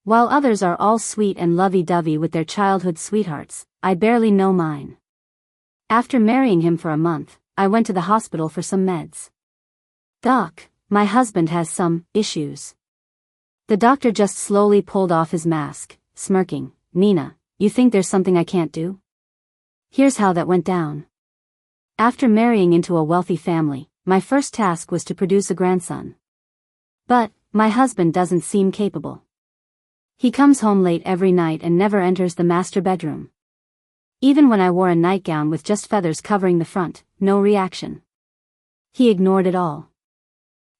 While others are all sweet and lovey-dovey with their childhood sweethearts, I barely know mine. After marrying him for a month, I went to the hospital for some meds. "Doc, my husband has some issues." The doctor just slowly pulled off his mask, smirking. "Nina, you think there's something I can't do? Here's how that went down. After marrying into a wealthy family, my first task was to produce a grandson. But my husband doesn't seem capable. He comes home late every night and never enters the master bedroom. Even when I wore a nightgown with just feathers covering the front, no reaction. He ignored it all.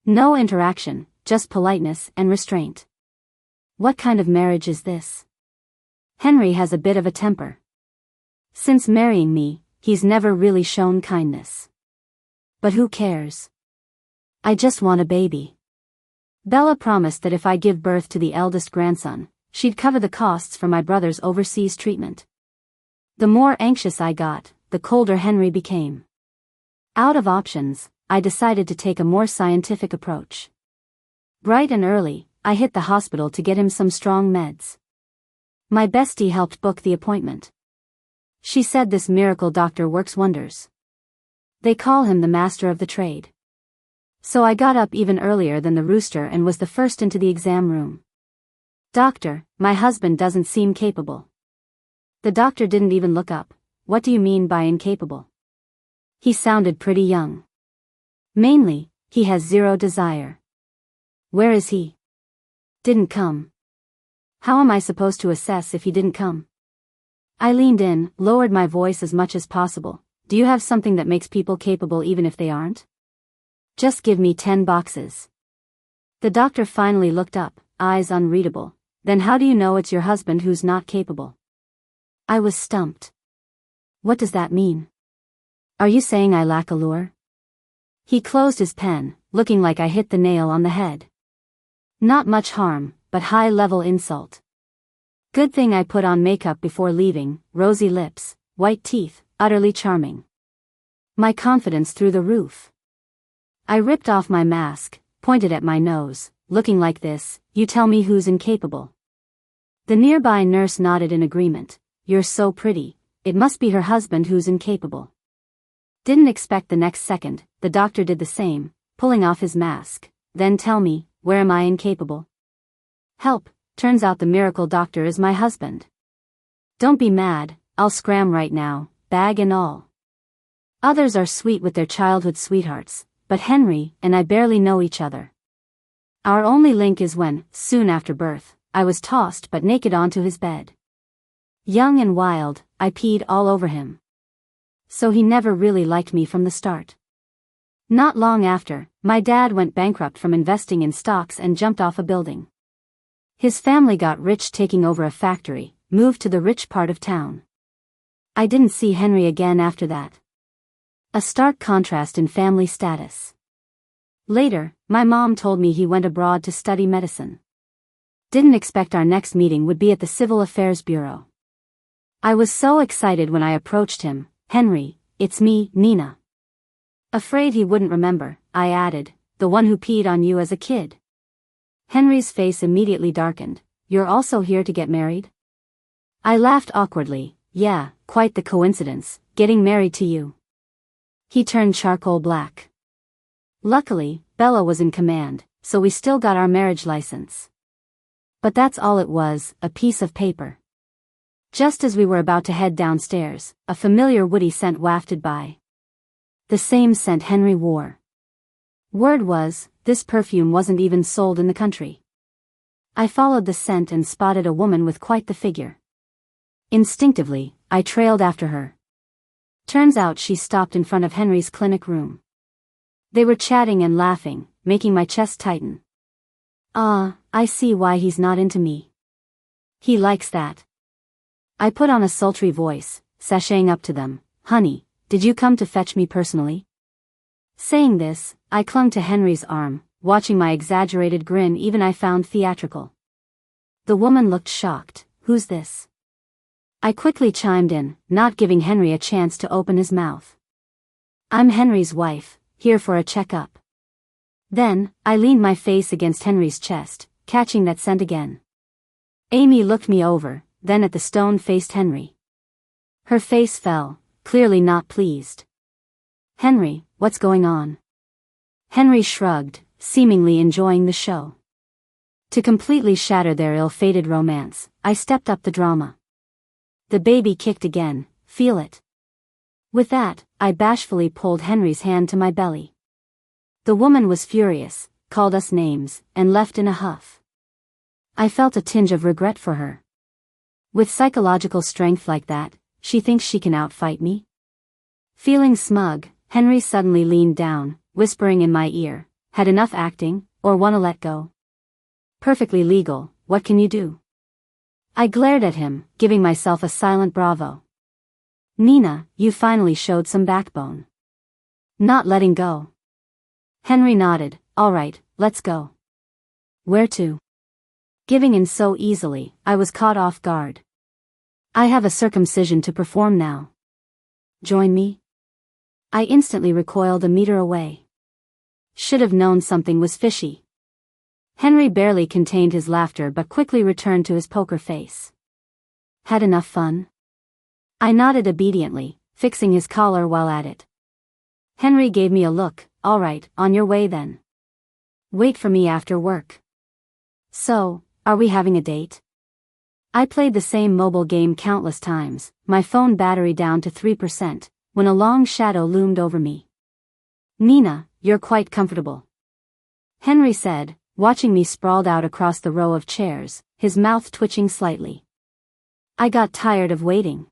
No interaction, just politeness and restraint. What kind of marriage is this? Henry has a bit of a temper. Since marrying me, he's never really shown kindness. But who cares? I just want a baby." Bella promised that if I give birth to the eldest grandson, she'd cover the costs for my brother's overseas treatment. The more anxious I got, the colder Henry became. Out of options, I decided to take a more scientific approach. Bright and early, I hit the hospital to get him some strong meds. My bestie helped book the appointment. She said this miracle doctor works wonders. They call him the master of the trade. So I got up even earlier than the rooster and was the first into the exam room. "Doctor, my husband doesn't seem capable." The doctor didn't even look up. "What do you mean by incapable?" He sounded pretty young. "Mainly, he has zero desire." "Where is he?" "Didn't come." "How am I supposed to assess if he didn't come?" I leaned in, lowered my voice as much as possible. "Do you have something that makes people capable even if they aren't? Just give me 10 boxes. The doctor finally looked up, eyes unreadable. "Then how do you know it's your husband who's not capable?" I was stumped. "What does that mean? Are you saying I lack allure?" He closed his pen, looking like I hit the nail on the head. Not much harm, but high-level insult. Good thing I put on makeup before leaving, rosy lips, white teeth, utterly charming. My confidence through the roof. I ripped off my mask, pointed at my nose, looking like this. "You tell me who's incapable." The nearby nurse nodded in agreement. "You're so pretty, it must be her husband who's incapable." Didn't expect the next second, the doctor did the same, pulling off his mask. "Then tell me, where am I incapable?" "Help, turns out the miracle doctor is my husband." "Don't be mad, I'll scram right now, bag and all." Others are sweet with their childhood sweethearts, but Henry and I barely know each other. Our only link is when, soon after birth, I was tossed but naked onto his bed. Young and wild, I peed all over him. So he never really liked me from the start. Not long after, my dad went bankrupt from investing in stocks and jumped off a building. His family got rich taking over a factory, moved to the rich part of town. I didn't see Henry again after that. A stark contrast in family status. Later, my mom told me he went abroad to study medicine. Didn't expect our next meeting would be at the Civil Affairs Bureau. I was so excited when I approached him. "Henry, it's me, Nina." Afraid he wouldn't remember, I added, "The one who peed on you as a kid." Henry's face immediately darkened. "You're also here to get married?" I laughed awkwardly. "Yeah, quite the coincidence, getting married to you." He turned charcoal black. Luckily, Bella was in command, so we still got our marriage license. But that's all it was, a piece of paper. Just as we were about to head downstairs, a familiar woody scent wafted by. The same scent Henry wore. Word was, this perfume wasn't even sold in the country. I followed the scent and spotted a woman with quite the figure. Instinctively, I trailed after her. Turns out she stopped in front of Henry's clinic room. They were chatting and laughing, making my chest tighten. "Ah, I see why he's not into me. He likes that." I put on a sultry voice, sashaying up to them. "Honey, did you come to fetch me personally?" Saying this, I clung to Henry's arm, watching my exaggerated grin even I found theatrical. The woman looked shocked. "Who's this?" I quickly chimed in, not giving Henry a chance to open his mouth. "I'm Henry's wife, here for a checkup." Then, I leaned my face against Henry's chest, catching that scent again. Amy looked me over, then at the stone-faced Henry. Her face fell, clearly not pleased. Henry, what's going on? Henry shrugged, seemingly enjoying the show. To completely shatter their ill-fated romance, I stepped up the drama. The baby kicked again, feel it. With that, I bashfully pulled Henry's hand to my belly. The woman was furious, called us names, and left in a huff. I felt a tinge of regret for her. With psychological strength like that, she thinks she can outfight me? Feeling smug, Henry suddenly leaned down, whispering in my ear, had enough acting, or wanna let go? Perfectly legal, what can you do? I glared at him, giving myself a silent bravo. Nina, you finally showed some backbone. Not letting go. Henry nodded, all right, let's go. Where to? Giving in so easily, I was caught off guard. I have a circumcision to perform now. Join me? I instantly recoiled a meter away. Should have known something was fishy. Henry barely contained his laughter but quickly returned to his poker face. Had enough fun? I nodded obediently, fixing his collar while at it. Henry gave me a look, all right, on your way then. Wait for me after work. So, are we having a date? I played the same mobile game countless times, my phone battery down to 3%, when a long shadow loomed over me. Nina, you're quite comfortable. Henry said, watching me sprawled out across the row of chairs, his mouth twitching slightly. I got tired of waiting.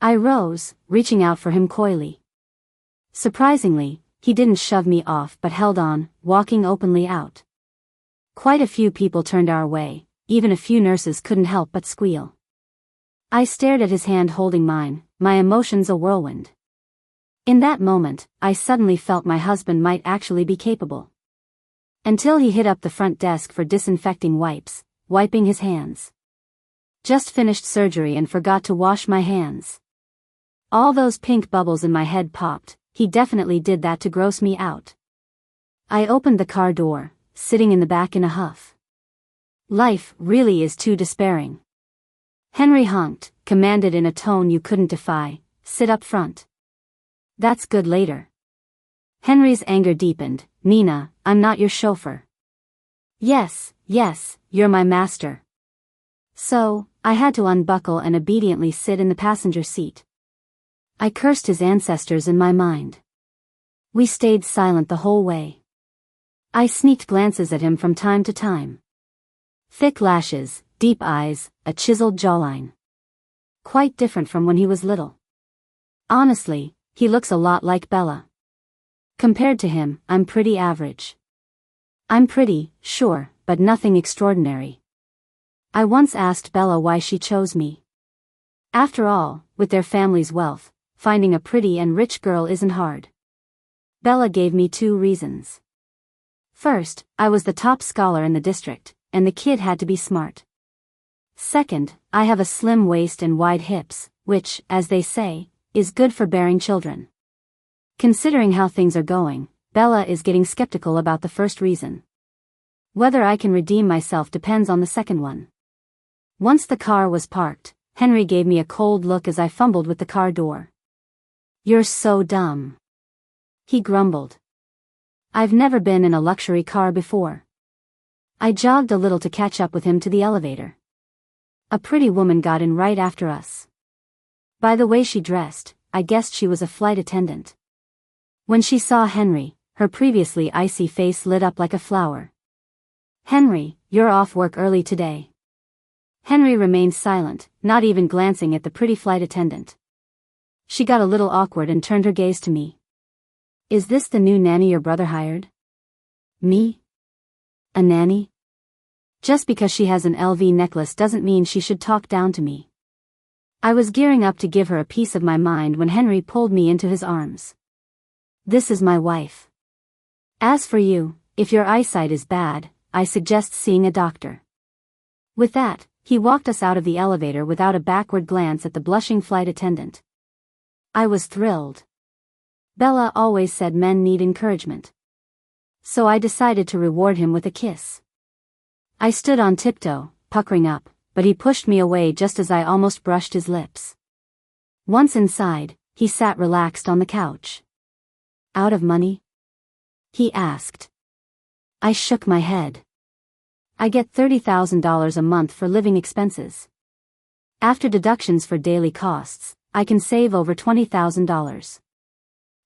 I rose, reaching out for him coyly. Surprisingly, he didn't shove me off but held on, walking openly out. Quite a few people turned our way, even a few nurses couldn't help but squeal. I stared at his hand holding mine, my emotions a whirlwind. In that moment, I suddenly felt my husband might actually be capable. Until he hit up the front desk for disinfecting wipes, wiping his hands. Just finished surgery and forgot to wash my hands. All those pink bubbles in my head popped, he definitely did that to gross me out. I opened the car door, sitting in the back in a huff. Life really is too despairing. Henry honked, commanded in a tone you couldn't defy, sit up front. That's good later. Henry's anger deepened, Nina, I'm not your chauffeur. Yes, you're my master. So, I had to unbuckle and obediently sit in the passenger seat. I cursed his ancestors in my mind. We stayed silent the whole way. I sneaked glances at him from time to time. Thick lashes, deep eyes, a chiseled jawline. Quite different from when he was little. Honestly, he looks a lot like Bella. Compared to him, I'm pretty average. I'm pretty, sure, but nothing extraordinary. I once asked Bella why she chose me. After all, with their family's wealth, finding a pretty and rich girl isn't hard. Bella gave me 2 reasons. First, I was the top scholar in the district, and the kid had to be smart. Second, I have a slim waist and wide hips, which, as they say, is good for bearing children. Considering how things are going, Bella is getting skeptical about the first reason. Whether I can redeem myself depends on the second one. Once the car was parked, Henry gave me a cold look as I fumbled with the car door. You're so dumb. He grumbled. I've never been in a luxury car before. I jogged a little to catch up with him to the elevator. A pretty woman got in right after us. By the way she dressed, I guessed she was a flight attendant. When she saw Henry, her previously icy face lit up like a flower. Henry, you're off work early today. Henry remained silent, not even glancing at the pretty flight attendant. She got a little awkward and turned her gaze to me. Is this the new nanny your brother hired? Me? A nanny? Just because she has an LV necklace doesn't mean she should talk down to me. I was gearing up to give her a piece of my mind when Henry pulled me into his arms. This is my wife. As for you, if your eyesight is bad, I suggest seeing a doctor. With that, he walked us out of the elevator without a backward glance at the blushing flight attendant. I was thrilled. Bella always said men need encouragement. So I decided to reward him with a kiss. I stood on tiptoe, puckering up, but he pushed me away just as I almost brushed his lips. Once inside, he sat relaxed on the couch. Out of money? He asked. I shook my head. I get $30,000 a month for living expenses. After deductions for daily costs, I can save over $20,000.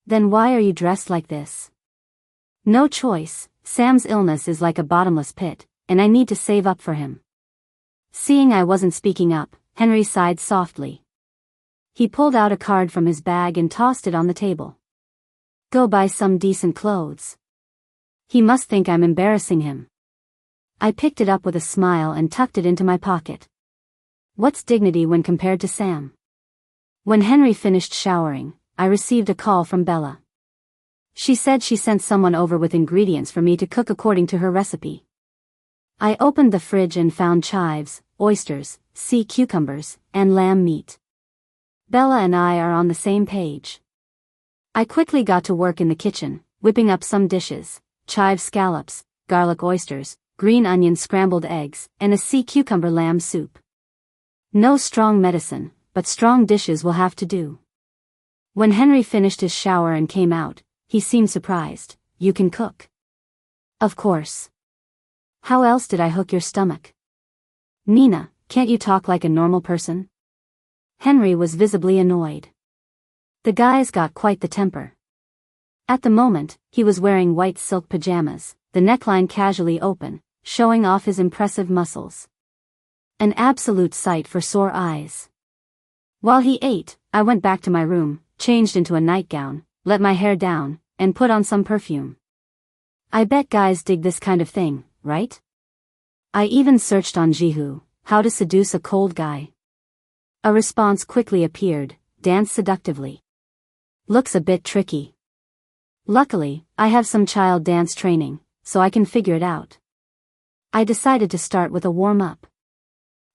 Then why are you dressed like this? No choice, Sam's illness is like a bottomless pit, and I need to save up for him. Seeing I wasn't speaking up, Henry sighed softly. He pulled out a card from his bag and tossed it on the table. Go buy some decent clothes. He must think I'm embarrassing him. I picked it up with a smile and tucked it into my pocket. What's dignity when compared to Sam? When Henry finished showering, I received a call from Bella. She said she sent someone over with ingredients for me to cook according to her recipe. I opened the fridge and found chives, oysters, sea cucumbers, and lamb meat. Bella and I are on the same page. I quickly got to work in the kitchen, whipping up some dishes: chive scallops, garlic oysters, green onion scrambled eggs, and a sea cucumber lamb soup. No strong medicine, but strong dishes will have to do. When Henry finished his shower and came out, he seemed surprised. You can cook? Of course. How else did I hook your stomach? Nina, can't you talk like a normal person? Henry was visibly annoyed. The guy's got quite the temper. At the moment, he was wearing white silk pajamas, the neckline casually open, showing off his impressive muscles. An absolute sight for sore eyes. While he ate, I went back to my room, changed into a nightgown, let my hair down, and put on some perfume. I bet guys dig this kind of thing, right? I even searched on Jihu, how to seduce a cold guy. A response quickly appeared: dance seductively. Looks a bit tricky. Luckily, I have some child dance training, so I can figure it out. I decided to start with a warm-up.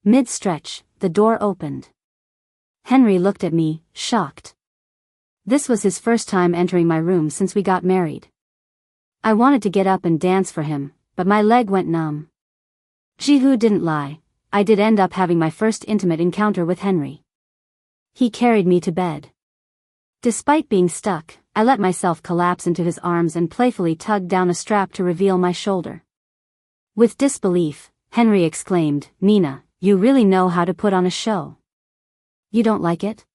Mid-stretch, the door opened. Henry looked at me, shocked. This was his first time entering my room since we got married. I wanted to get up and dance for him, but my leg went numb. Jihu didn't lie, I did end up having my first intimate encounter with Henry. He carried me to bed. Despite being stuck, I let myself collapse into his arms and playfully tugged down a strap to reveal my shoulder. With disbelief, Henry exclaimed, Nina, you really know how to put on a show. You don't like it?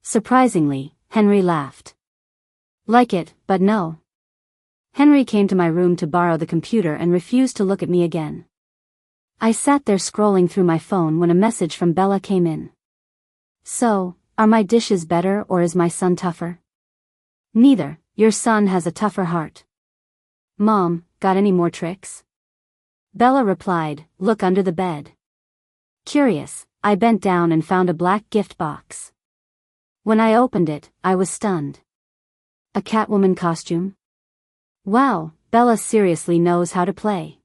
Surprisingly, Henry laughed. Like it, but no. Henry came to my room to borrow the computer and refused to look at me again. I sat there scrolling through my phone when a message from Bella came in. So, are my dishes better or is my son tougher? Neither, your son has a tougher heart. Mom, got any more tricks? Bella replied, look under the bed. Curious, I bent down and found a black gift box. When I opened it, I was stunned. A Catwoman costume? Wow, Bella seriously knows how to play.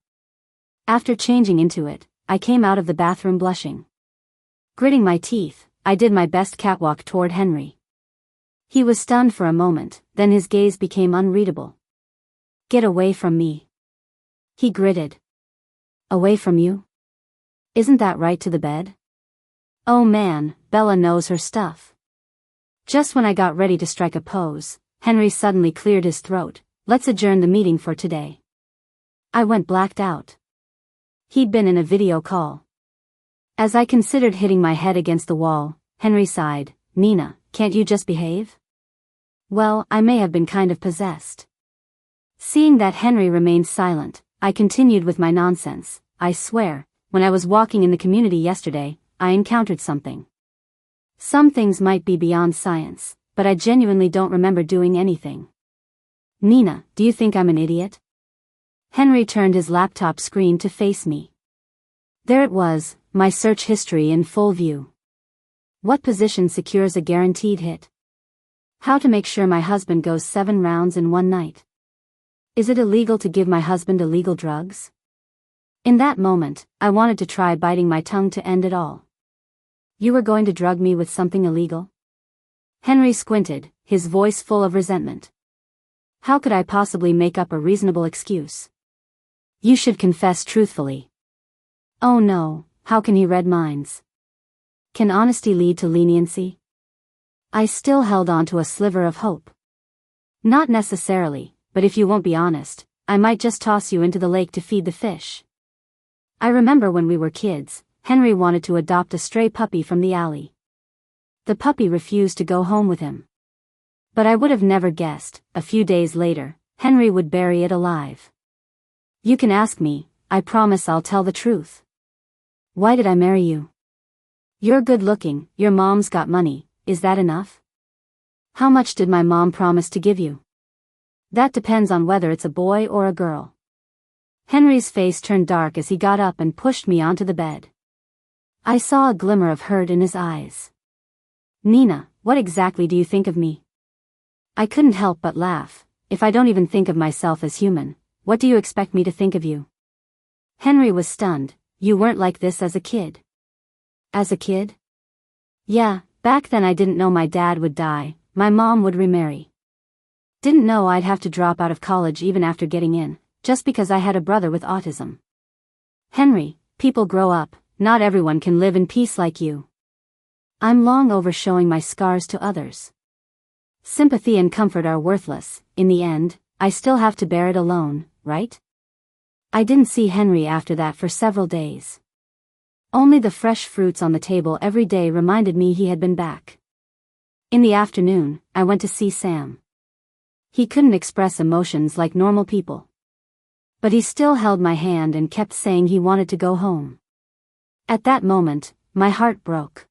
After changing into it, I came out of the bathroom blushing. Gritting my teeth, I did my best catwalk toward Henry. He was stunned for a moment, then his gaze became unreadable. Get away from me. He gritted. Away from you? Isn't that right to the bed? Oh man, Bella knows her stuff. Just when I got ready to strike a pose, Henry suddenly cleared his throat. Let's adjourn the meeting for today. I went blacked out. He'd been in a video call. As I considered hitting my head against the wall, Henry sighed, Nina, can't you just behave? Well, I may have been kind of possessed. Seeing that Henry remained silent, I continued with my nonsense. I swear, when I was walking in the community yesterday, I encountered something. Some things might be beyond science, but I genuinely don't remember doing anything. Nina, do you think I'm an idiot? Henry turned his laptop screen to face me. There it was, my search history in full view. What position secures a guaranteed hit? How to make sure my husband goes 7 rounds in one night? Is it illegal to give my husband illegal drugs? In that moment, I wanted to try biting my tongue to end it all. You were going to drug me with something illegal? Henry squinted, his voice full of resentment. How could I possibly make up a reasonable excuse? You should confess truthfully. Oh no, how can he read minds? Can honesty lead to leniency? I still held on to a sliver of hope. Not necessarily, but if you won't be honest, I might just toss you into the lake to feed the fish. I remember when we were kids, Henry wanted to adopt a stray puppy from the alley. The puppy refused to go home with him. But I would have never guessed, a few days later, Henry would bury it alive. You can ask me, I promise I'll tell the truth. Why did I marry you? You're good looking, your mom's got money, is that enough? How much did my mom promise to give you? That depends on whether it's a boy or a girl. Henry's face turned dark as he got up and pushed me onto the bed. I saw a glimmer of hurt in his eyes. Nina, what exactly do you think of me? I couldn't help but laugh. If I don't even think of myself as human, what do you expect me to think of you? Henry was stunned. You weren't like this as a kid. As a kid? Yeah, back then I didn't know my dad would die, my mom would remarry. Didn't know I'd have to drop out of college even after getting in, just because I had a brother with autism. Henry, people grow up, not everyone can live in peace like you. I'm long over showing my scars to others. Sympathy and comfort are worthless, in the end, I still have to bear it alone, right? I didn't see Henry after that for several days. Only the fresh fruits on the table every day reminded me he had been back. In the afternoon, I went to see Sam. He couldn't express emotions like normal people. But he still held my hand and kept saying he wanted to go home. At that moment, my heart broke.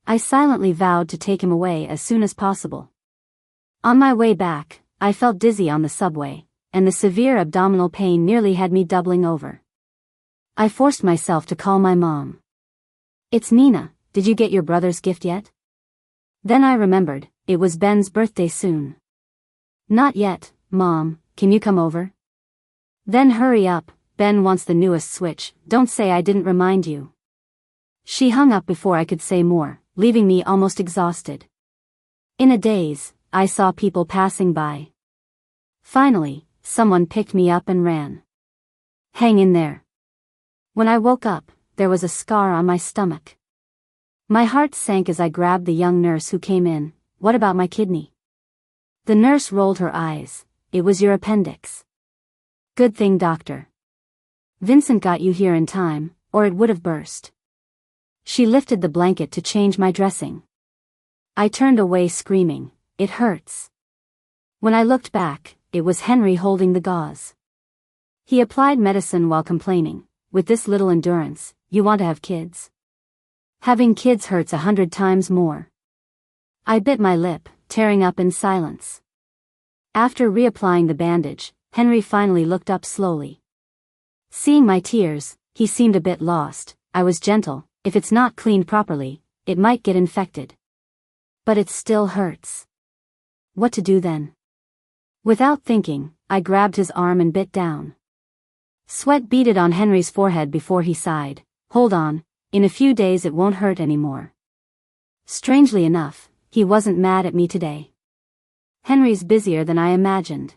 I silently vowed to take him away as soon as possible. On my way back, I felt dizzy on the subway, and the severe abdominal pain nearly had me doubling over. I forced myself to call my mom. It's Nina, did you get your brother's gift yet? Then I remembered, it was Ben's birthday soon. Not yet, Mom, can you come over? Then hurry up, Ben wants the newest Switch, don't say I didn't remind you. She hung up before I could say more, leaving me almost exhausted. In a daze, I saw people passing by. Finally, someone picked me up and ran. Hang in there. When I woke up, there was a scar on my stomach. My heart sank as I grabbed the young nurse who came in. What about my kidney? The nurse rolled her eyes. It was your appendix. Good thing, doctor. Vincent got you here in time, or it would have burst. She lifted the blanket to change my dressing. I turned away screaming, it hurts. When I looked back, it was Henry holding the gauze. He applied medicine while complaining, with this little endurance, you want to have kids? Having kids hurts 100 times more. I bit my lip, tearing up in silence. After reapplying the bandage, Henry finally looked up slowly. Seeing my tears, he seemed a bit lost. I was gentle, if it's not cleaned properly, it might get infected. But it still hurts. What to do then? Without thinking, I grabbed his arm and bit down. Sweat beaded on Henry's forehead before he sighed. Hold on, in a few days it won't hurt anymore. Strangely enough, he wasn't mad at me today. Henry's busier than I imagined.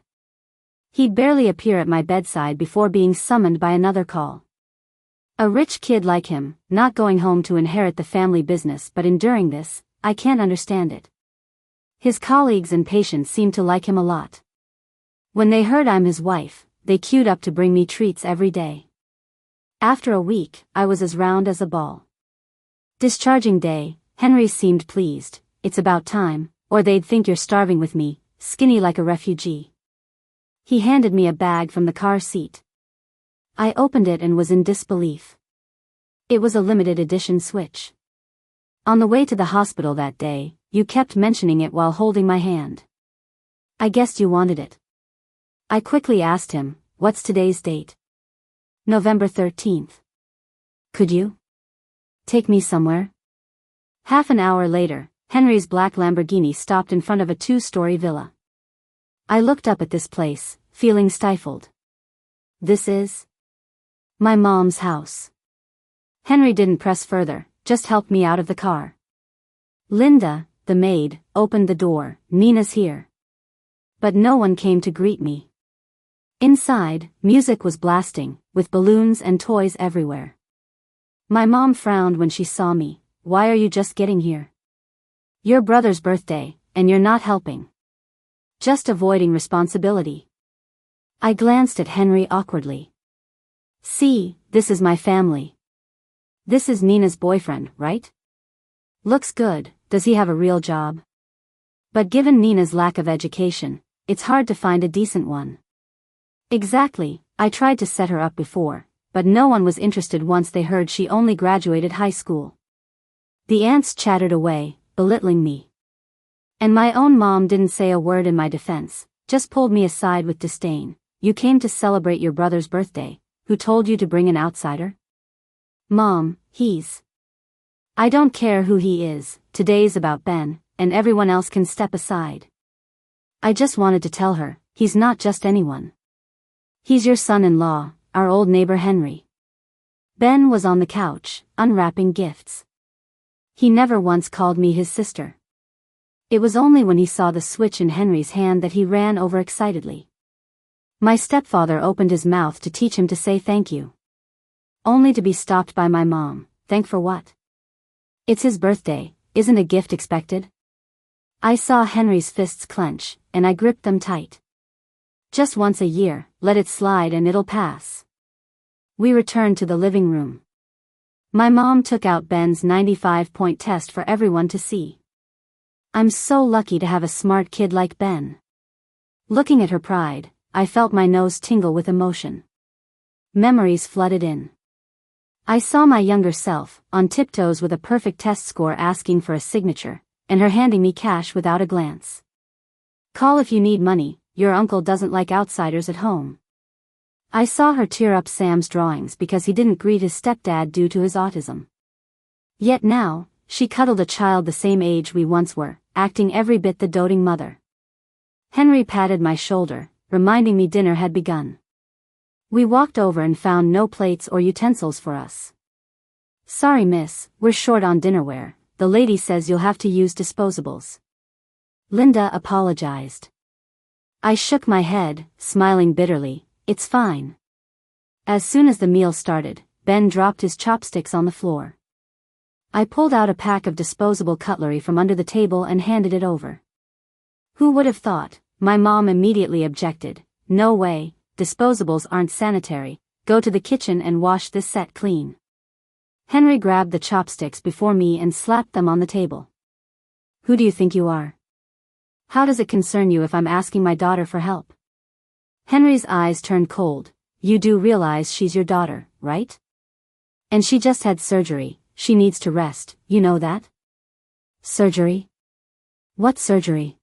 He'd barely appear at my bedside before being summoned by another call. A rich kid like him, not going home to inherit the family business but enduring this, I can't understand it. His colleagues and patients seem to like him a lot. When they heard I'm his wife, they queued up to bring me treats every day. After a week, I was as round as a ball. Discharging day, Henry seemed pleased. It's about time, or they'd think you're starving with me, skinny like a refugee. He handed me a bag from the car seat. I opened it and was in disbelief. It was a limited edition Switch. On the way to the hospital that day, you kept mentioning it while holding my hand. I guessed you wanted it. I quickly asked him, what's today's date? November 13th. Could you take me somewhere? Half an hour later, Henry's black Lamborghini stopped in front of a 2-story villa. I looked up at this place, feeling stifled. This is my mom's house. Henry didn't press further, just helped me out of the car. Linda, the maid, opened the door. Nina's here. But no one came to greet me. Inside, music was blasting, with balloons and toys everywhere. My mom frowned when she saw me. Why are you just getting here? Your brother's birthday, and you're not helping. Just avoiding responsibility. I glanced at Henry awkwardly. See, this is my family. This is Nina's boyfriend, right? Looks good. Does he have a real job? But given Nina's lack of education, it's hard to find a decent one. Exactly, I tried to set her up before, but no one was interested once they heard she only graduated high school. The aunts chattered away, belittling me. And my own mom didn't say a word in my defense, just pulled me aside with disdain. You came to celebrate your brother's birthday. Who told you to bring an outsider? Mom, I don't care who he is, today's about Ben, and everyone else can step aside. I just wanted to tell her, he's not just anyone. He's your son-in-law, our old neighbor Henry. Ben was on the couch, unwrapping gifts. He never once called me his sister. It was only when he saw the switch in Henry's hand that he ran over excitedly. My stepfather opened his mouth to teach him to say thank you. Only to be stopped by my mom. Thank for what? It's his birthday, isn't a gift expected? I saw Henry's fists clench, and I gripped them tight. Just once a year, let it slide and it'll pass. We returned to the living room. My mom took out Ben's 95-point test for everyone to see. I'm so lucky to have a smart kid like Ben. Looking at her pride, I felt my nose tingle with emotion. Memories flooded in. I saw my younger self, on tiptoes with a perfect test score asking for a signature, and her handing me cash without a glance. Call if you need money, your uncle doesn't like outsiders at home. I saw her tear up Sam's drawings because he didn't greet his stepdad due to his autism. Yet now, she cuddled a child the same age we once were, acting every bit the doting mother. Henry patted my shoulder, reminding me dinner had begun. We walked over and found no plates or utensils for us. Sorry miss, we're short on dinnerware, the lady says you'll have to use disposables. Linda apologized. I shook my head, smiling bitterly, it's fine. As soon as the meal started, Ben dropped his chopsticks on the floor. I pulled out a pack of disposable cutlery from under the table and handed it over. Who would have thought? My mom immediately objected. No way, disposables aren't sanitary, go to the kitchen and wash this set clean. Henry grabbed the chopsticks before me and slapped them on the table. Who do you think you are? How does it concern you if I'm asking my daughter for help? Henry's eyes turned cold. You do realize she's your daughter, right? And she just had surgery, she needs to rest, you know that? Surgery? What surgery?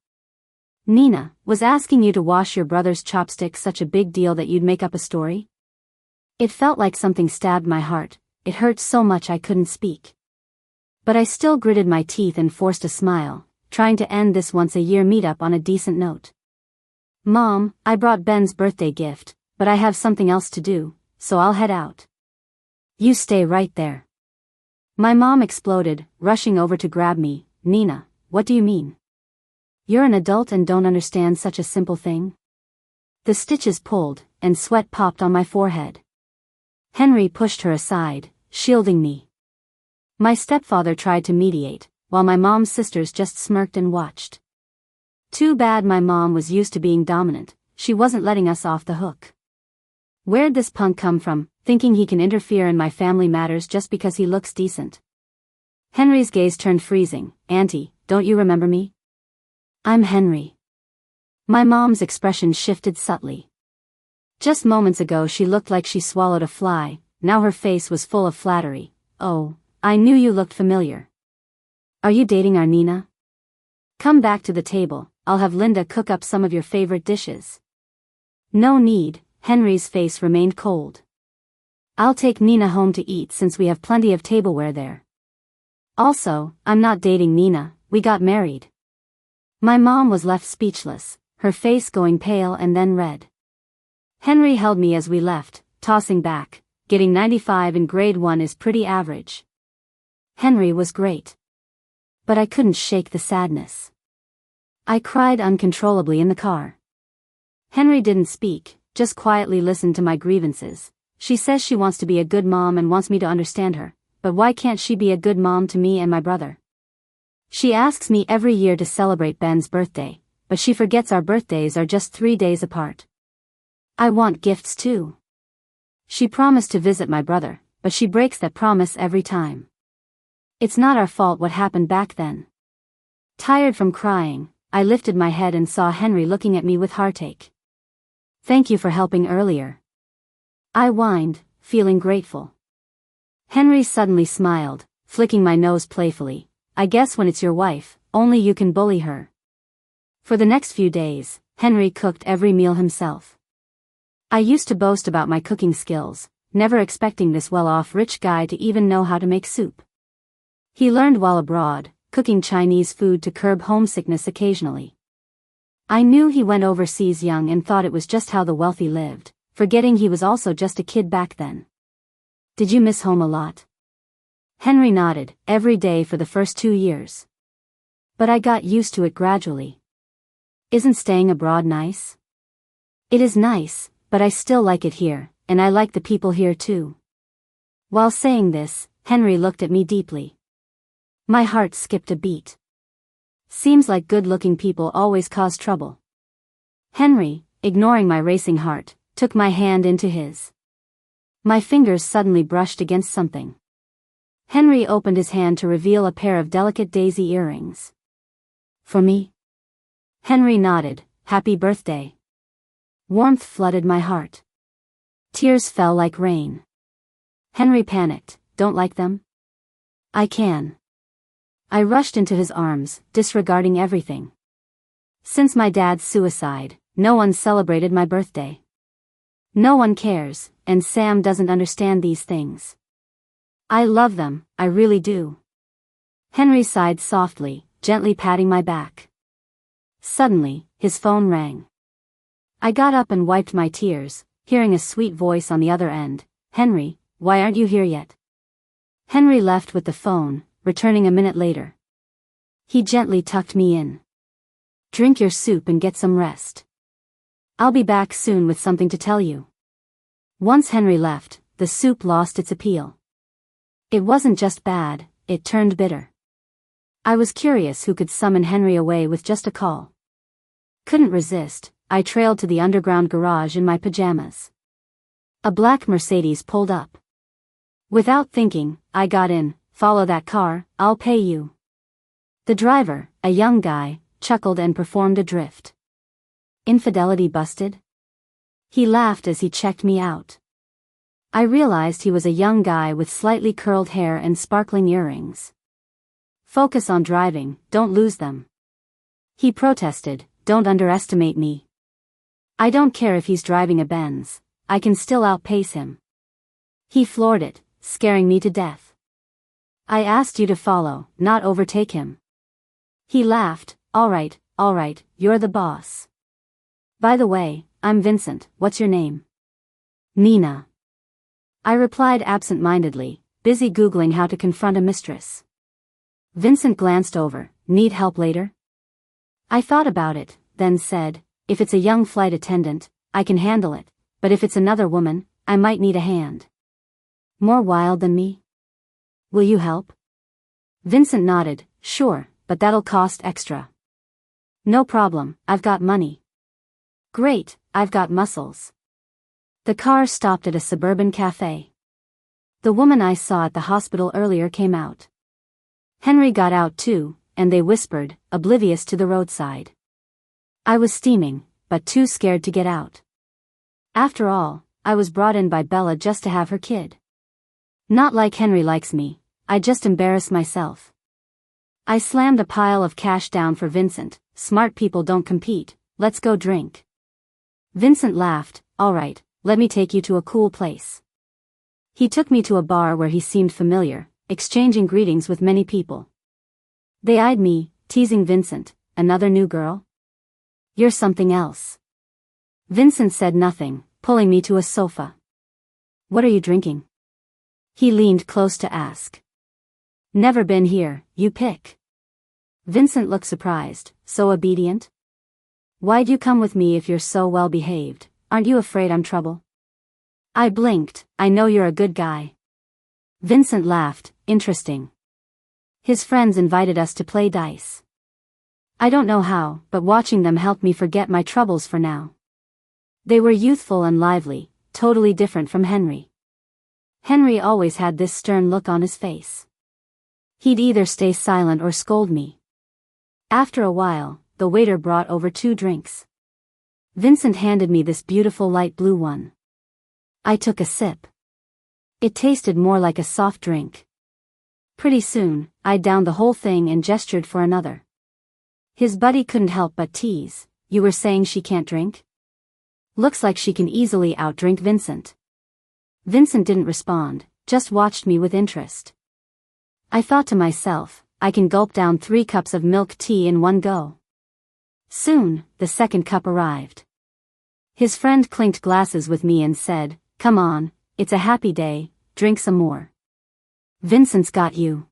Nina, was asking you to wash your brother's chopsticks such a big deal that you'd make up a story? It felt like something stabbed my heart, it hurt so much I couldn't speak. But I still gritted my teeth and forced a smile, trying to end this once-a-year meetup on a decent note. Mom, I brought Ben's birthday gift, but I have something else to do, so I'll head out. You stay right there. My mom exploded, rushing over to grab me. Nina, what do you mean? You're an adult and don't understand such a simple thing? The stitches pulled, and sweat popped on my forehead. Henry pushed her aside, shielding me. My stepfather tried to mediate, while my mom's sisters just smirked and watched. Too bad my mom was used to being dominant, she wasn't letting us off the hook. Where'd this punk come from, thinking he can interfere in my family matters just because he looks decent? Henry's gaze turned freezing. Auntie, don't you remember me? I'm Henry. My mom's expression shifted subtly. Just moments ago she looked like she swallowed a fly, now her face was full of flattery. Oh, I knew you looked familiar. Are you dating our Nina? Come back to the table, I'll have Linda cook up some of your favorite dishes. No need, Henry's face remained cold. I'll take Nina home to eat since we have plenty of tableware there. Also, I'm not dating Nina, we got married. My mom was left speechless, her face going pale and then red. Henry held me as we left, tossing back, getting 95 in grade 1 is pretty average. Henry was great. But I couldn't shake the sadness. I cried uncontrollably in the car. Henry didn't speak, just quietly listened to my grievances. She says she wants to be a good mom and wants me to understand her, but why can't she be a good mom to me and my brother? She asks me every year to celebrate Ben's birthday, but she forgets our birthdays are just 3 days apart. I want gifts too. She promised to visit my brother, but she breaks that promise every time. It's not our fault what happened back then. Tired from crying, I lifted my head and saw Henry looking at me with heartache. Thank you for helping earlier. I whined, feeling grateful. Henry suddenly smiled, flicking my nose playfully. I guess when it's your wife, only you can bully her. For the next few days, Henry cooked every meal himself. I used to boast about my cooking skills, never expecting this well-off rich guy to even know how to make soup. He learned while abroad, cooking Chinese food to curb homesickness occasionally. I knew he went overseas young and thought it was just how the wealthy lived, forgetting he was also just a kid back then. Did you miss home a lot? Henry nodded, every day for the first 2 years. But I got used to it gradually. Isn't staying abroad nice? It is nice, but I still like it here, and I like the people here too. While saying this, Henry looked at me deeply. My heart skipped a beat. Seems like good-looking people always cause trouble. Henry, ignoring my racing heart, took my hand into his. My fingers suddenly brushed against something. Henry opened his hand to reveal a pair of delicate daisy earrings. For me? Henry nodded, happy birthday. Warmth flooded my heart. Tears fell like rain. Henry panicked, don't like them? I can. I rushed into his arms, disregarding everything. Since my dad's suicide, no one celebrated my birthday. No one cares, and Sam doesn't understand these things. I love them, I really do. Henry sighed softly, gently patting my back. Suddenly, his phone rang. I got up and wiped my tears, hearing a sweet voice on the other end. Henry, why aren't you here yet? Henry left with the phone, returning a minute later. He gently tucked me in. Drink your soup and get some rest. I'll be back soon with something to tell you. Once Henry left, the soup lost its appeal. It wasn't just bad, it turned bitter. I was curious who could summon Henry away with just a call. Couldn't resist, I trailed to the underground garage in my pajamas. A black Mercedes pulled up. Without thinking, I got in. Follow that car, I'll pay you. The driver, a young guy, chuckled and performed a drift. Infidelity busted? He laughed as he checked me out. I realized he was a young guy with slightly curled hair and sparkling earrings. Focus on driving, don't lose them. He protested, don't underestimate me. I don't care if he's driving a Benz, I can still outpace him. He floored it, scaring me to death. I asked you to follow, not overtake him. He laughed, all right, you're the boss. By the way, I'm Vincent, what's your name? Nina. I replied absent-mindedly, busy Googling how to confront a mistress. Vincent glanced over, need help later? I thought about it, then said, if it's a young flight attendant, I can handle it, but if it's another woman, I might need a hand. More wild than me? Will you help? Vincent nodded, sure, but that'll cost extra. No problem, I've got money. Great, I've got muscles. The car stopped at a suburban cafe. The woman I saw at the hospital earlier came out. Henry got out too, and they whispered, oblivious to the roadside. I was steaming, but too scared to get out. After all, I was brought in by Bella just to have her kid. Not like Henry likes me, I just embarrass myself. I slammed a pile of cash down for Vincent, smart people don't compete, let's go drink. Vincent laughed, alright, let me take you to a cool place. He took me to a bar where he seemed familiar, exchanging greetings with many people. They eyed me, teasing Vincent, another new girl? You're something else. Vincent said nothing, pulling me to a sofa. What are you drinking? He leaned close to ask. Never been here, you pick. Vincent looked surprised, so obedient? Why'd you come with me if you're so well behaved, aren't you afraid I'm trouble? I blinked, I know you're a good guy. Vincent laughed, interesting. His friends invited us to play dice. I don't know how, but watching them helped me forget my troubles for now. They were youthful and lively, totally different from Henry. Henry always had this stern look on his face. He'd either stay silent or scold me. After a while, the waiter brought over 2 drinks. Vincent handed me this beautiful light blue one. I took a sip. It tasted more like a soft drink. Pretty soon, I downed the whole thing and gestured for another. His buddy couldn't help but tease, "You were saying she can't drink? Looks like she can easily outdrink Vincent." Vincent didn't respond, just watched me with interest. I thought to myself, I can gulp down 3 cups of milk tea in one go. Soon, the second cup arrived. His friend clinked glasses with me and said, "Come on, it's a happy day, drink some more. Vincent's got you."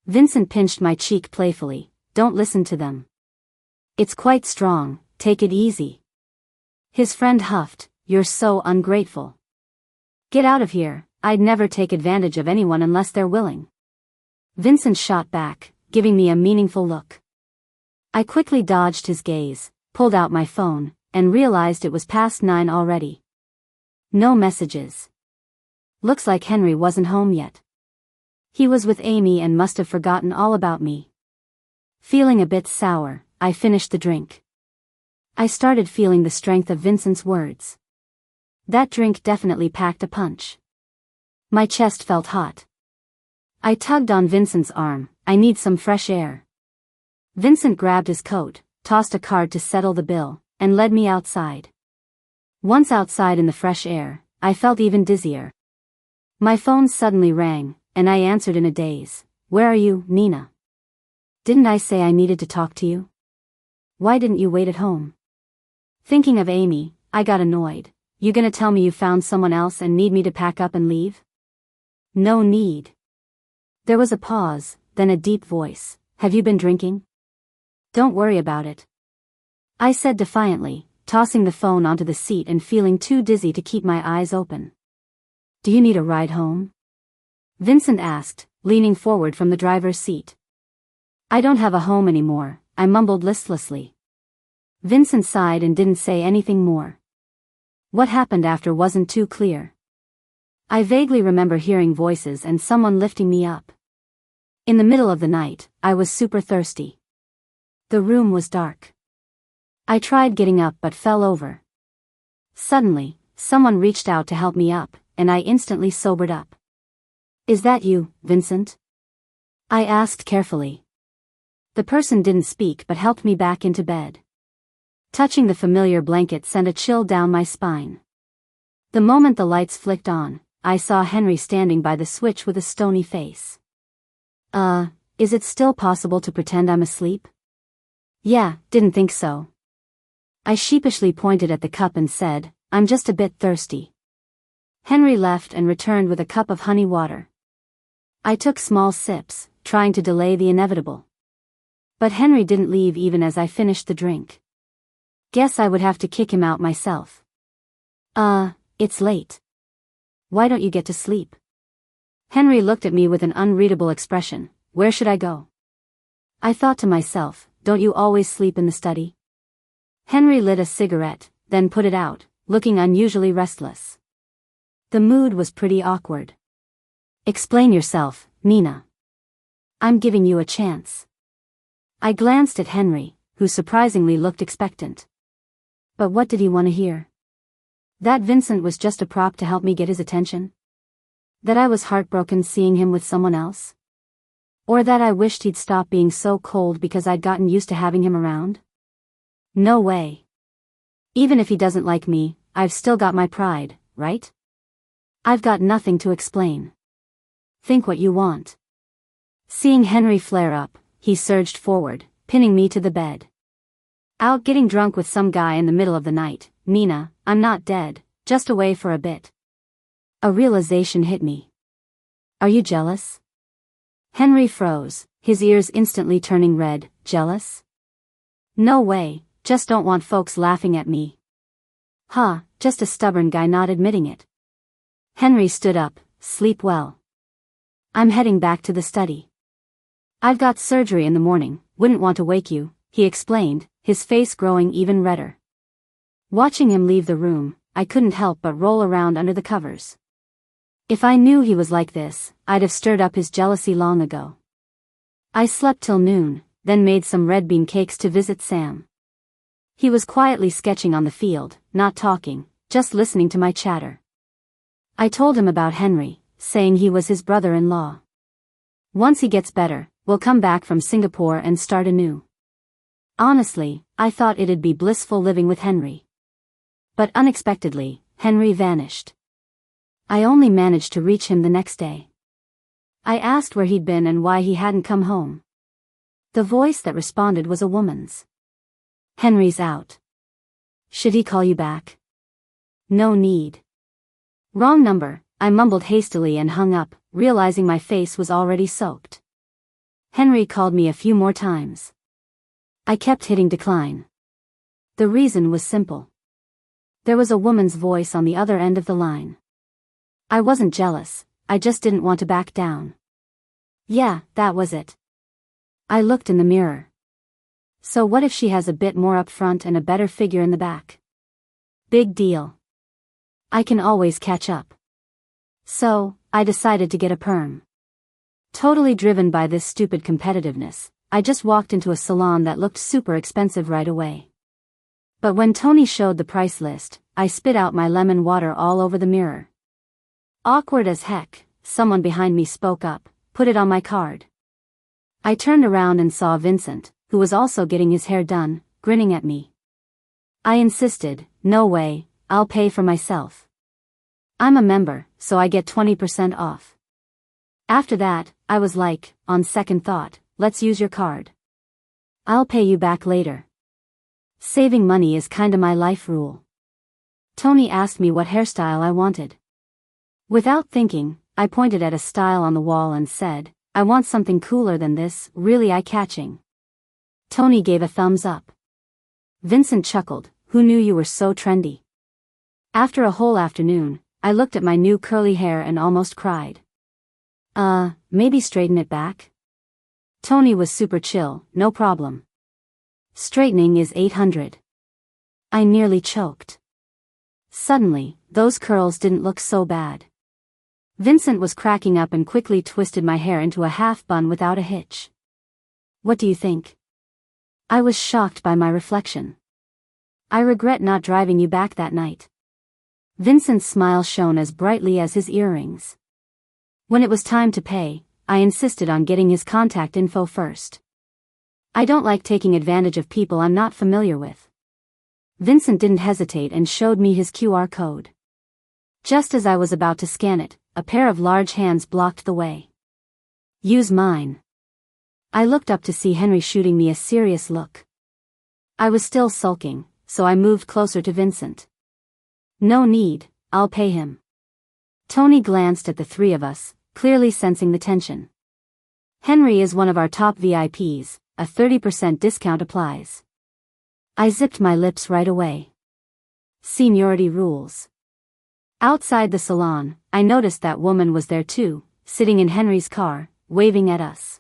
Vincent pinched my cheek playfully. "Don't listen to them. It's quite strong, take it easy." His friend huffed, "You're so ungrateful. Get out of here, I'd never take advantage of anyone unless they're willing." Vincent shot back, giving me a meaningful look. I quickly dodged his gaze, pulled out my phone, and realized it was past 9 already. No messages. Looks like Henry wasn't home yet. He was with Amy and must have forgotten all about me. Feeling a bit sour, I finished the drink. I started feeling the strength of Vincent's words. That drink definitely packed a punch. My chest felt hot. I tugged on Vincent's arm. "I need some fresh air." Vincent grabbed his coat, tossed a card to settle the bill, and led me outside. Once outside in the fresh air, I felt even dizzier. My phone suddenly rang, and I answered in a daze. "Where are you, Nina? Didn't I say I needed to talk to you? Why didn't you wait at home?" Thinking of Amy, I got annoyed. "You gonna tell me you found someone else and need me to pack up and leave?" "No need." There was a pause, then a deep voice. "Have you been drinking?" "Don't worry about it," I said defiantly, tossing the phone onto the seat and feeling too dizzy to keep my eyes open. "Do you need a ride home?" Vincent asked, leaning forward from the driver's seat. "I don't have a home anymore," I mumbled listlessly. Vincent sighed and didn't say anything more. What happened after wasn't too clear. I vaguely remember hearing voices and someone lifting me up. In the middle of the night, I was super thirsty. The room was dark. I tried getting up but fell over. Suddenly, someone reached out to help me up, and I instantly sobered up. "Is that you, Vincent?" I asked carefully. The person didn't speak but helped me back into bed. Touching the familiar blanket sent a chill down my spine. The moment the lights flicked on, I saw Henry standing by the switch with a stony face. Is it still possible to pretend I'm asleep?" "Yeah, didn't think so." I sheepishly pointed at the cup and said, "I'm just a bit thirsty." Henry left and returned with a cup of honey water. I took small sips, trying to delay the inevitable. But Henry didn't leave even as I finished the drink. Guess I would have to kick him out myself. It's late. Why don't you get to sleep?" Henry looked at me with an unreadable expression. "Where should I go?" I thought to myself, don't you always sleep in the study? Henry lit a cigarette, then put it out, looking unusually restless. The mood was pretty awkward. "Explain yourself, Nina. I'm giving you a chance." I glanced at Henry, who surprisingly looked expectant. But what did he want to hear? That Vincent was just a prop to help me get his attention? That I was heartbroken seeing him with someone else? Or that I wished he'd stop being so cold because I'd gotten used to having him around? No way. Even if he doesn't like me, I've still got my pride, right? I've got nothing to explain. Think what you want. Seeing Henry flare up, he surged forward, pinning me to the bed. "Out getting drunk with some guy in the middle of the night, Nina, I'm not dead, just away for a bit." A realization hit me. "Are you jealous?" Henry froze, his ears instantly turning red. "Jealous? No way, just don't want folks laughing at me." Just a stubborn guy not admitting it." Henry stood up. "Sleep well. I'm heading back to the study. I've got surgery in the morning, wouldn't want to wake you, he explained, his face growing even redder. Watching him leave the room, I couldn't help but roll around under the covers. If I knew he was like this, I'd have stirred up his jealousy long ago. I slept till noon, then made some red bean cakes to visit Sam. He was quietly sketching on the field, not talking, just listening to my chatter. I told him about Henry, saying he was his brother-in-law. Once he gets better, we'll come back from Singapore and start anew. Honestly, I thought it'd be blissful living with Henry. But unexpectedly, Henry vanished. I only managed to reach him the next day. I asked where he'd been and why he hadn't come home. The voice that responded was a woman's. Henry's out. Should he call you back? No need. Wrong number, I mumbled hastily and hung up, realizing my face was already soaked. Henry called me a few more times. I kept hitting decline. The reason was simple. There was a woman's voice on the other end of the line. I wasn't jealous, I just didn't want to back down. Yeah, that was it. I looked in the mirror. So what if she has a bit more up front and a better figure in the back? Big deal. I can always catch up. So, I decided to get a perm. Totally driven by this stupid competitiveness, I just walked into a salon that looked super expensive right away. But when Tony showed the price list, I spit out my lemon water all over the mirror. Awkward as heck, someone behind me spoke up, put it on my card. I turned around and saw Vincent, who was also getting his hair done, grinning at me. I insisted, no way, I'll pay for myself. I'm a member, so I get 20% off. After that, I was like, on second thought, let's use your card. I'll pay you back later. Saving money is kinda my life rule. Tony asked me what hairstyle I wanted. Without thinking, I pointed at a style on the wall and said, I want something cooler than this, really eye-catching. Tony gave a thumbs up. Vincent chuckled, who knew you were so trendy? After a whole afternoon, I looked at my new curly hair and almost cried. Maybe straighten it back? Tony was super chill, no problem. Straightening is $800. I nearly choked. Suddenly, those curls didn't look so bad. Vincent was cracking up and quickly twisted my hair into a half bun without a hitch. What do you think? I was shocked by my reflection. I regret not driving you back that night. Vincent's smile shone as brightly as his earrings. When it was time to pay, I insisted on getting his contact info first. I don't like taking advantage of people I'm not familiar with. Vincent didn't hesitate and showed me his QR code. Just as I was about to scan it, a pair of large hands blocked the way. Use mine. I looked up to see Henry shooting me a serious look. I was still sulking, so I moved closer to Vincent. No need, I'll pay him. Tony glanced at the three of us, clearly sensing the tension. Henry is one of our top VIPs, a 30% discount applies. I zipped my lips right away. Seniority rules. Outside the salon, I noticed that woman was there too, sitting in Henry's car, waving at us.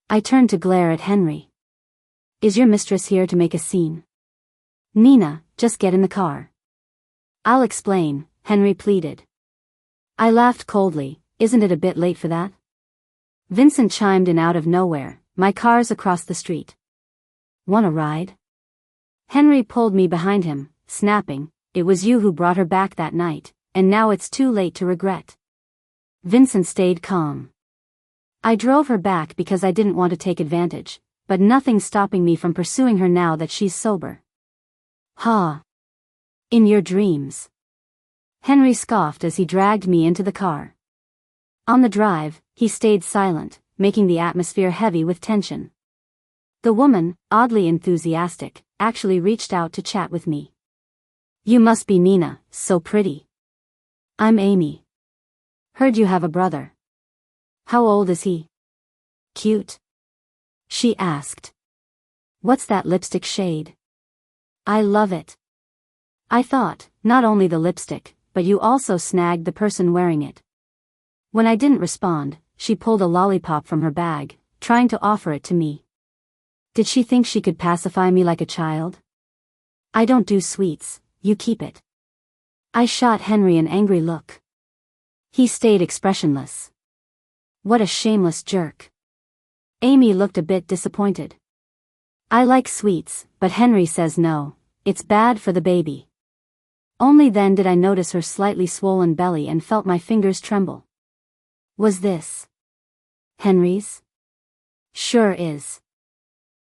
I turned to glare at Henry. Is your mistress here to make a scene? Nina, just get in the car. I'll explain, Henry pleaded. I laughed coldly, isn't it a bit late for that? Vincent chimed in out of nowhere, my car's across the street. Want a ride? Henry pulled me behind him, snapping, it was you who brought her back that night, and now it's too late to regret. Vincent stayed calm. I drove her back because I didn't want to take advantage, but nothing's stopping me from pursuing her now that she's sober. Ha! In your dreams. Henry scoffed as he dragged me into the car. On the drive, he stayed silent, making the atmosphere heavy with tension. The woman, oddly enthusiastic, actually reached out to chat with me. You must be Nina, so pretty. I'm Amy. Heard you have a brother. How old is he? Cute? She asked. What's that lipstick shade? I love it. I thought, not only the lipstick, but you also snagged the person wearing it. When I didn't respond, she pulled a lollipop from her bag, trying to offer it to me. Did she think she could pacify me like a child? I don't do sweets, you keep it. I shot Henry an angry look. He stayed expressionless. What a shameless jerk. Amy looked a bit disappointed. I like sweets, but Henry says no, it's bad for the baby. Only then did I notice her slightly swollen belly and felt my fingers tremble. Was this Henry's? Sure is.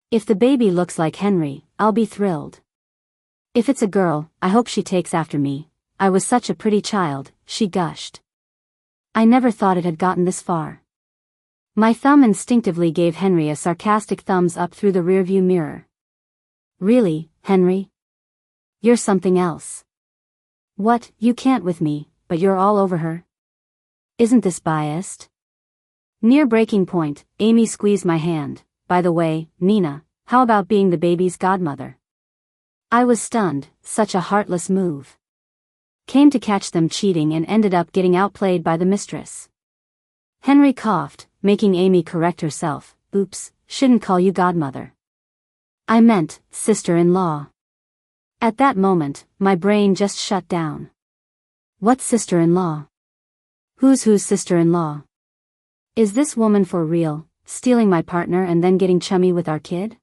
If the baby looks like Henry, I'll be thrilled. If it's a girl, I hope she takes after me. I was such a pretty child, she gushed. I never thought it had gotten this far. My thumb instinctively gave Henry a sarcastic thumbs up through the rearview mirror. Really, Henry? You're something else. What, you can't with me, but you're all over her? Isn't this biased? Near breaking point, Amy squeezed my hand. By the way, Nina, how about being the baby's godmother? I was stunned, such a heartless move. Came to catch them cheating and ended up getting outplayed by the mistress. Henry coughed, making Amy correct herself. Oops, shouldn't call you godmother. I meant, sister-in-law. At that moment, my brain just shut down. What sister-in-law? Who's sister-in-law? Is this woman for real, stealing my partner and then getting chummy with our kid?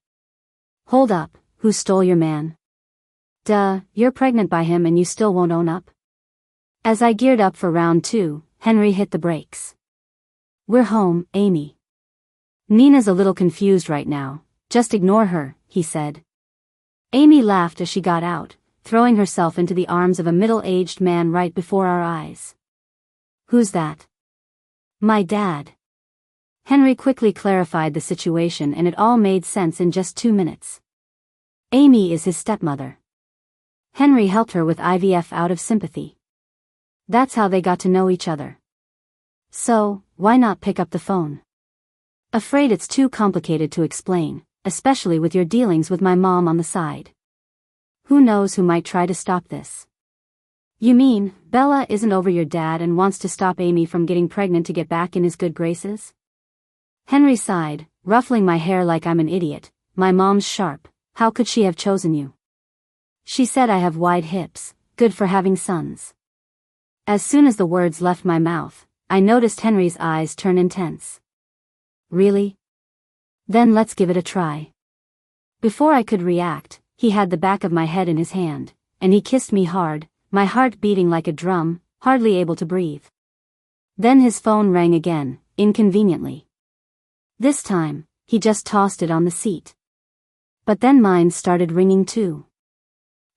Hold up, who stole your man? Duh, you're pregnant by him and you still won't own up? As I geared up for round 2, Henry hit the brakes. We're home, Amy. Nina's a little confused right now, just ignore her, he said. Amy laughed as she got out, throwing herself into the arms of a middle-aged man right before our eyes. Who's that? My dad. Henry quickly clarified the situation and it all made sense in just 2 minutes. Amy is his stepmother. Henry helped her with IVF out of sympathy. That's how they got to know each other. So, why not pick up the phone? Afraid it's too complicated to explain, especially with your dealings with my mom on the side. Who knows who might try to stop this? You mean, Bella isn't over your dad and wants to stop Amy from getting pregnant to get back in his good graces? Henry sighed, ruffling my hair like I'm an idiot. My mom's sharp, how could she have chosen you? She said I have wide hips, good for having sons. As soon as the words left my mouth, I noticed Henry's eyes turn intense. Really? Then let's give it a try. Before I could react, he had the back of my head in his hand, and he kissed me hard, my heart beating like a drum, hardly able to breathe. Then his phone rang again, inconveniently. This time, he just tossed it on the seat. But then mine started ringing too.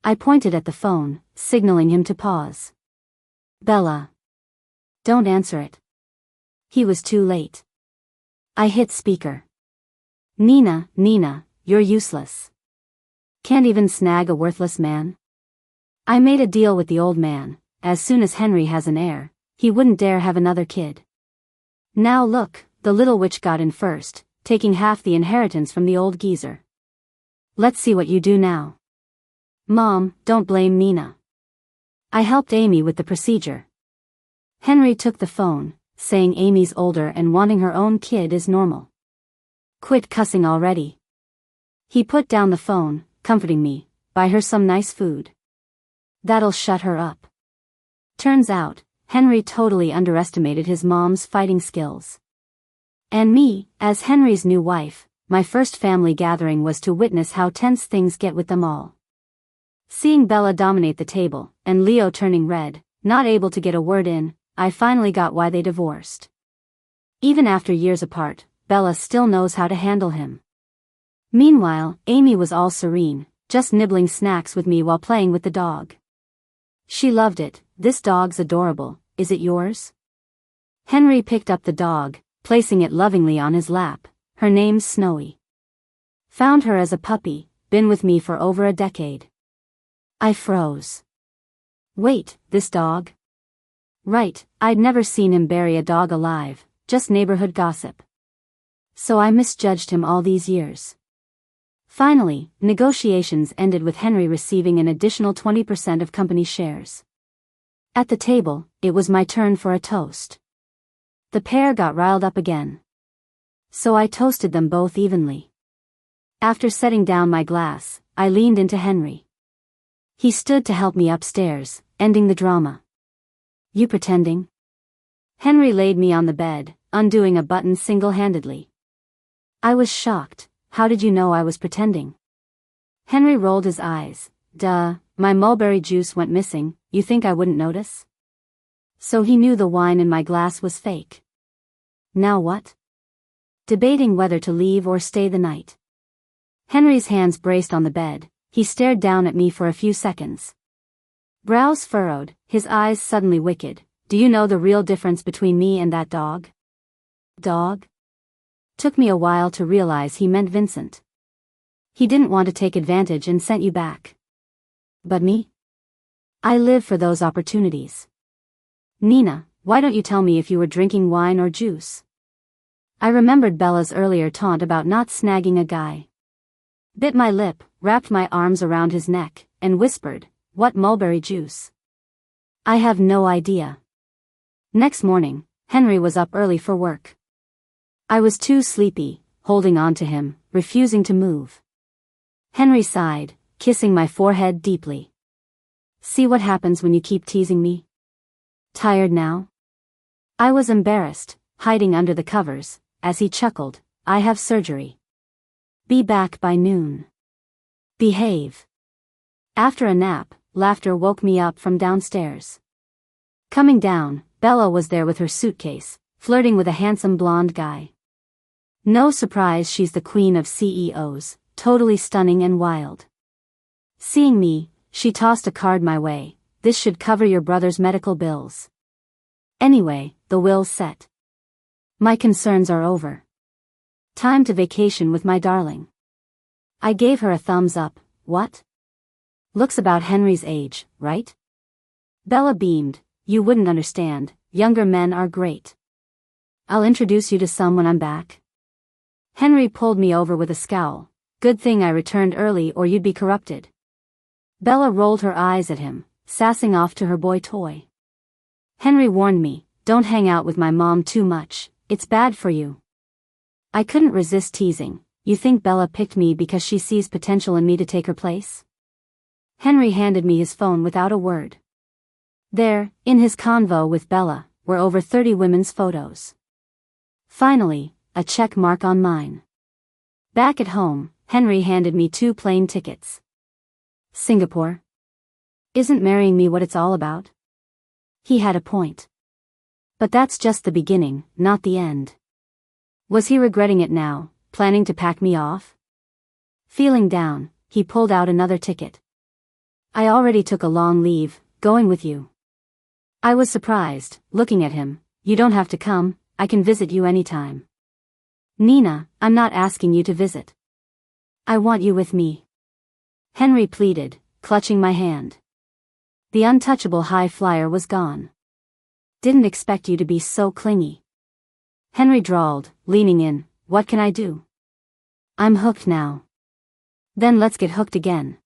I pointed at the phone, signaling him to pause. Bella. Don't answer it. He was too late. I hit speaker. Nina, you're useless. Can't even snag a worthless man? I made a deal with the old man. As soon as Henry has an heir, he wouldn't dare have another kid. Now look, the little witch got in first, taking half the inheritance from the old geezer. Let's see what you do now. Mom, don't blame Nina. I helped Amy with the procedure. Henry took the phone, saying Amy's older and wanting her own kid is normal. Quit cussing already. He put down the phone, comforting me. Buy her some nice food. That'll shut her up. Turns out, Henry totally underestimated his mom's fighting skills. And me, as Henry's new wife, my first family gathering was to witness how tense things get with them all. Seeing Bella dominate the table, and Leo turning red, not able to get a word in, I finally got why they divorced. Even after years apart, Bella still knows how to handle him. Meanwhile, Amy was all serene, just nibbling snacks with me while playing with the dog. She loved it. This dog's adorable, is it yours? Henry picked up the dog, placing it lovingly on his lap. Her name's Snowy. Found her as a puppy, been with me for over a decade. I froze. Wait, this dog? Right, I'd never seen him bury a dog alive, just neighborhood gossip. So I misjudged him all these years. Finally, negotiations ended with Henry receiving an additional 20% of company shares. At the table, it was my turn for a toast. The pair got riled up again. So I toasted them both evenly. After setting down my glass, I leaned into Henry. He stood to help me upstairs, ending the drama. You pretending? Henry laid me on the bed, undoing a button single-handedly. I was shocked. How did you know I was pretending? Henry rolled his eyes. Duh, my mulberry juice went missing, you think I wouldn't notice? So he knew the wine in my glass was fake. Now what? Debating whether to leave or stay the night. Henry's hands braced on the bed, he stared down at me for a few seconds. Brows furrowed, his eyes suddenly wicked. Do you know the real difference between me and that dog? Dog? Took me a while to realize he meant Vincent. He didn't want to take advantage and sent you back. But me? I live for those opportunities. Nina, why don't you tell me if you were drinking wine or juice? I remembered Bella's earlier taunt about not snagging a guy. Bit my lip, wrapped my arms around his neck, and whispered, what mulberry juice? I have no idea. Next morning, Henry was up early for work. I was too sleepy, holding on to him, refusing to move. Henry sighed, kissing my forehead deeply. See what happens when you keep teasing me? Tired now? I was embarrassed, hiding under the covers, as he chuckled, I have surgery. Be back by noon. Behave. After a nap, laughter woke me up from downstairs. Coming down, Bella was there with her suitcase, flirting with a handsome blonde guy. No surprise she's the queen of CEOs, totally stunning and wild. Seeing me, she tossed a card my way, this should cover your brother's medical bills. Anyway, the will's set. My concerns are over. Time to vacation with my darling. I gave her a thumbs up. What? Looks about Henry's age, right? Bella beamed. You wouldn't understand, younger men are great. I'll introduce you to some when I'm back. Henry pulled me over with a scowl. Good thing I returned early or you'd be corrupted. Bella rolled her eyes at him, sassing off to her boy toy. Henry warned me, don't hang out with my mom too much, it's bad for you. I couldn't resist teasing. You think Bella picked me because she sees potential in me to take her place? Henry handed me his phone without a word. There, in his convo with Bella, were over 30 women's photos. Finally, a check mark on mine. Back at home, Henry handed me 2 plane tickets. Singapore? Isn't marrying me what it's all about? He had a point. But that's just the beginning, not the end. Was he regretting it now, planning to pack me off? Feeling down, he pulled out another ticket. I already took a long leave, going with you. I was surprised, looking at him. You don't have to come, I can visit you anytime. Nina, I'm not asking you to visit. I want you with me. Henry pleaded, clutching my hand. The untouchable high flyer was gone. Didn't expect you to be so clingy. Henry drawled, leaning in, what can I do? I'm hooked now. Then let's get hooked again.